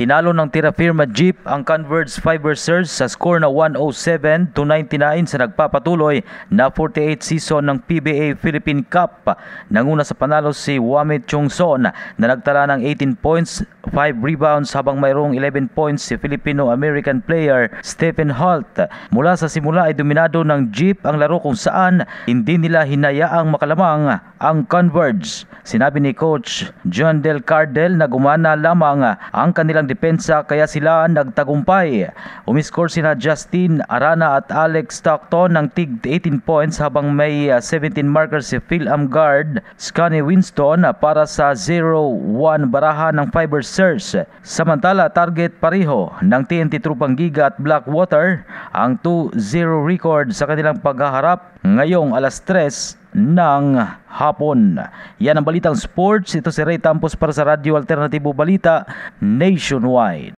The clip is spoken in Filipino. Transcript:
Tinalo ng Tira Firma Jeep ang Converge Fibersers sa score na 107-99 sa nagpapatuloy na 48th season ng PBA Philippine Cup. Nanguna sa panalo si Wamit Chungson na nagtala ng 18 points, 5 rebounds habang mayroong 11 points si Filipino-American player Stephen Holt. Mula sa simula ay dominado ng Jeep ang laro kung saan hindi nila hinayaang makalamang ang Converge. Sinabi ni Coach John Del Cardel na gumana lamang ang kanilang depensa kaya sila nagtagumpay. Umiscore sina Justin Arana at Alex Stockton ng tig 18 points habang may 17 markers si Phil Amgard, Scotty Winston para sa 0-1 baraha ng Fibersers. Samantala, target pareho ng TNT Trupang Giga at Blackwater ang 2-0 record sa kanilang paghaharap ngayong alas 3 ng hapon. Yan ang Balitang Sports. Ito si Ray Tampos para sa Radyo Alternatibo Balita Nationwide.